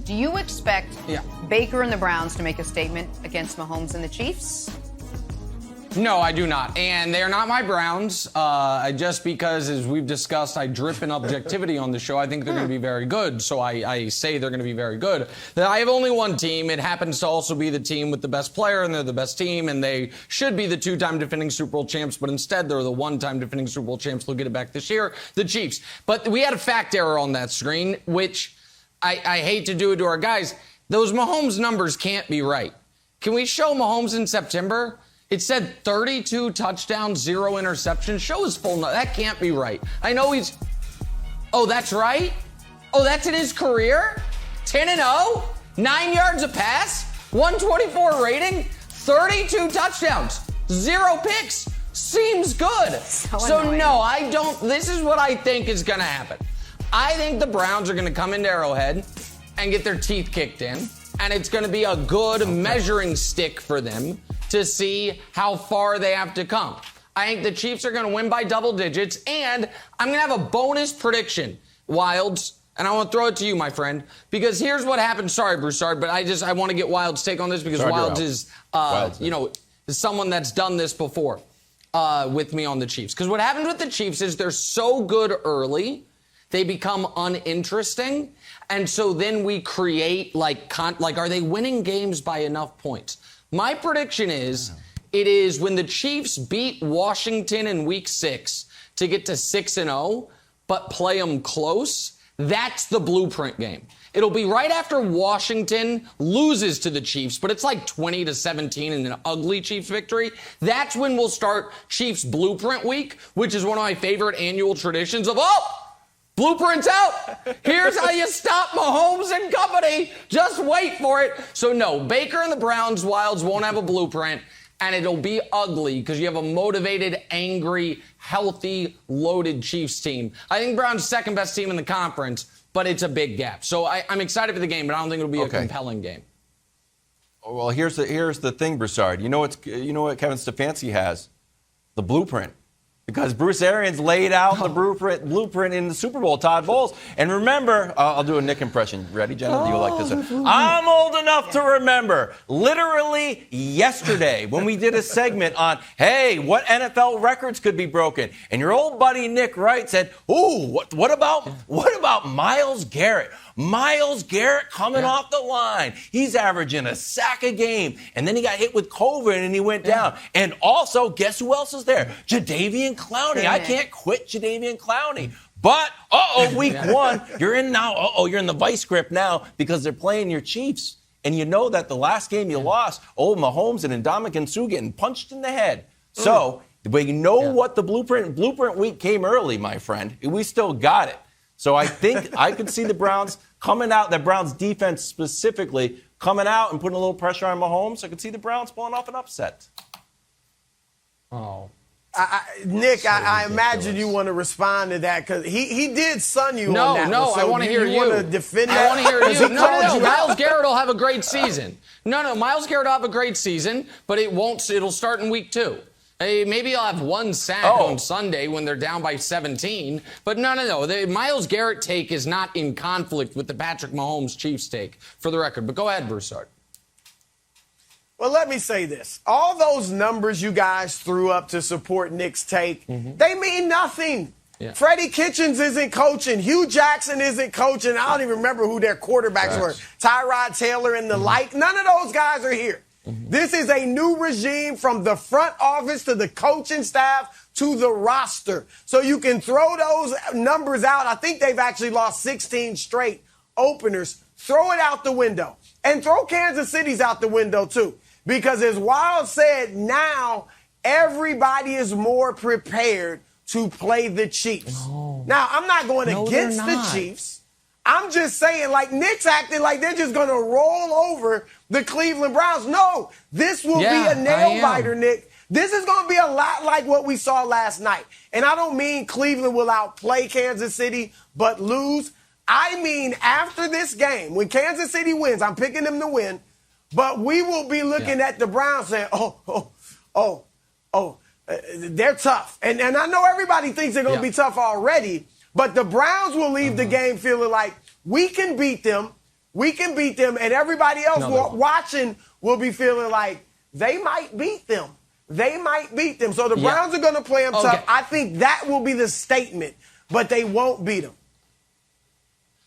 Do you expect Baker and the Browns to make a statement against Mahomes and the Chiefs? No, I do not. And they're not my Browns. Just because, as we've discussed, I drip in objectivity on the show. I think they're going to be very good. So I say they're going to be very good. I have only one team. It happens to also be the team with the best player, and they're the best team, and they should be the two-time defending Super Bowl champs, but instead they're the one-time defending Super Bowl champs. They'll get it back this year, the Chiefs. But we had a fact error on that screen, which I hate to do it to our guys. Those Mahomes numbers can't be right. Can we show Mahomes in September? It said 32 touchdowns, 0 interceptions. Show his full number. That can't be right. I know he's... Oh, that's right? Oh, that's in his career? 10-0? 9 yards a pass? 124 rating? 32 touchdowns? 0 picks? Seems good. So no, I don't... This is what I think is going to happen. I think the Browns are going to come into Arrowhead and get their teeth kicked in. And it's going to be a good measuring stick for them to see how far they have to come. I think the Chiefs are going to win by double digits, and I'm going to have a bonus prediction, Wilds, and I want to throw it to you, my friend, because here's what happened. Sorry, Broussard, but I want to get Wilds' take on this because Wilds is, is someone that's done this before with me on the Chiefs. Because what happens with the Chiefs is they're so good early, they become uninteresting, and so then we create are they winning games by enough points? My prediction is it is when the Chiefs beat Washington in Week 6 to get to 6-0, but play them close. That's the blueprint game. It'll be right after Washington loses to the Chiefs, but it's like 20-17 in an ugly Chiefs victory. That's when we'll start Chiefs Blueprint Week, which is one of my favorite annual traditions of, blueprint's out. Here's how you stop Mahomes and company. Just wait for it. So no, Baker and the Browns Wilds won't have a blueprint, and it'll be ugly because you have a motivated, angry, healthy, loaded Chiefs team. I think Browns' second best team in the conference, but it's a big gap. So I'm excited for the game, but I don't think it'll be a compelling game. Well, here's the thing, Broussard. You know what Kevin Stefanski has? The blueprint. Because Bruce Arians laid out the blueprint in the Super Bowl, Todd Bowles. And remember, I'll do a Nick impression. Ready, Jenna? Do you like this? I'm old enough to remember, literally yesterday, when we did a segment on, hey, what NFL records could be broken? And your old buddy Nick Wright said, ooh, what about Myles Garrett? Myles Garrett coming off the line. He's averaging a sack a game. And then he got hit with COVID and he went down. And also, guess who else is there? Jadeveon Clowney. I can't quit Jadeveon Clowney. But, week 1, you're in now. You're in the vice grip now because they're playing your Chiefs. And you know that the last game you lost, Mahomes and Ndamukong Suh getting punched in the head. So, but you know what the blueprint week came early, my friend. We still got it. So I think I could see the Browns coming out, the Browns defense specifically, coming out and putting a little pressure on Mahomes. I could see the Browns pulling off an upset. Nick, I imagine you want to respond to that because he did sun you on that. No, I want to hear you. Want to defend that? I want to hear you. No. Myles Garrett will have a great season. No, Myles Garrett will have a great season, but it'll start in week 2. Maybe I'll have one sack on Sunday when they're down by 17. But no. The Myles Garrett take is not in conflict with the Patrick Mahomes Chiefs take, for the record. But go ahead, Broussard. Well, let me say this. All those numbers you guys threw up to support Nick's take, they mean nothing. Yeah. Freddie Kitchens isn't coaching. Hugh Jackson isn't coaching. I don't even remember who their quarterbacks were. Tyrod Taylor and the like. None of those guys are here. This is a new regime from the front office to the coaching staff to the roster. So you can throw those numbers out. I think they've actually lost 16 straight openers. Throw it out the window. And throw Kansas City's out the window, too. Because as Wild said, now everybody is more prepared to play the Chiefs. Now, I'm not going against the Chiefs. I'm just saying, Nick's acting like they're just going to roll over the Cleveland Browns. No, this will be a nail-biter, Nick. This is going to be a lot like what we saw last night. And I don't mean Cleveland will outplay Kansas City but lose. I mean after this game, when Kansas City wins, I'm picking them to win, but we will be looking at the Browns saying, they're tough. And I know everybody thinks they're going to be tough already, but the Browns will leave the game feeling like we can beat them. We can beat them, and everybody else watching will be feeling like they might beat them. They might beat them. So the Browns are going to play them tough. I think that will be the statement, but they won't beat them.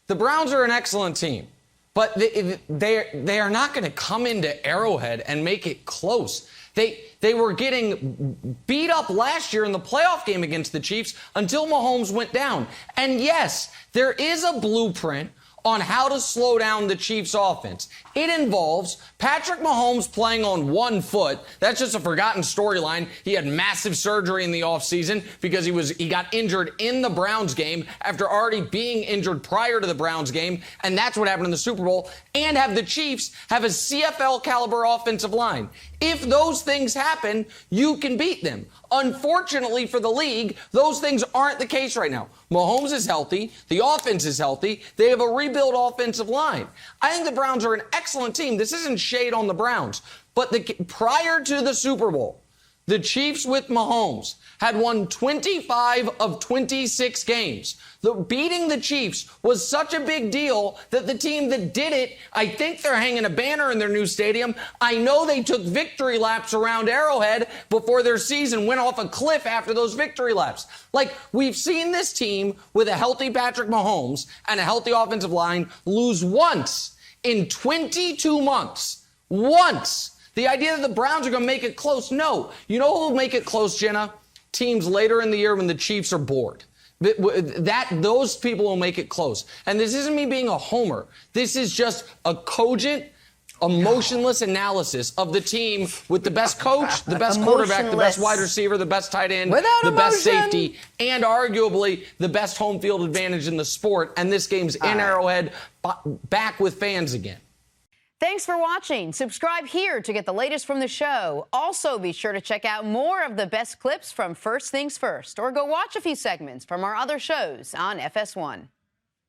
The Browns are an excellent team, but they are not going to come into Arrowhead and make it close. They were getting beat up last year in the playoff game against the Chiefs until Mahomes went down. And yes, there is a blueprint on how to slow down the Chiefs' offense. It involves Patrick Mahomes playing on one foot. That's just a forgotten storyline. He had massive surgery in the offseason because he got injured in the Browns game after already being injured prior to the Browns game, and that's what happened in the Super Bowl, and have the Chiefs have a CFL caliber offensive line. If those things happen, you can beat them. Unfortunately for the league, those things aren't the case right now. Mahomes is healthy. The offense is healthy. They have a rebuilt offensive line. I think the Browns are an excellent team. This isn't shade on the Browns. But prior to the Super Bowl, the Chiefs with Mahomes had won 25 of 26 games. Beating the Chiefs was such a big deal that the team that did it, I think they're hanging a banner in their new stadium. I know they took victory laps around Arrowhead before their season went off a cliff after those victory laps. Like, we've seen this team with a healthy Patrick Mahomes and a healthy offensive line lose once in 22 months. Once. The idea that the Browns are going to make it close, no. You know who will make it close, Jenna? Teams later in the year when the Chiefs are bored. Those people will make it close. And this isn't me being a homer. This is just a cogent, emotionless analysis of the team with the best coach, the best quarterback, the best wide receiver, the best tight end, the best safety, and arguably the best home field advantage in the sport. And this game's in Arrowhead, back with fans again. Thanks for watching. Subscribe here to get the latest from the show. Also, be sure to check out more of the best clips from First Things First, or go watch a few segments from our other shows on FS1.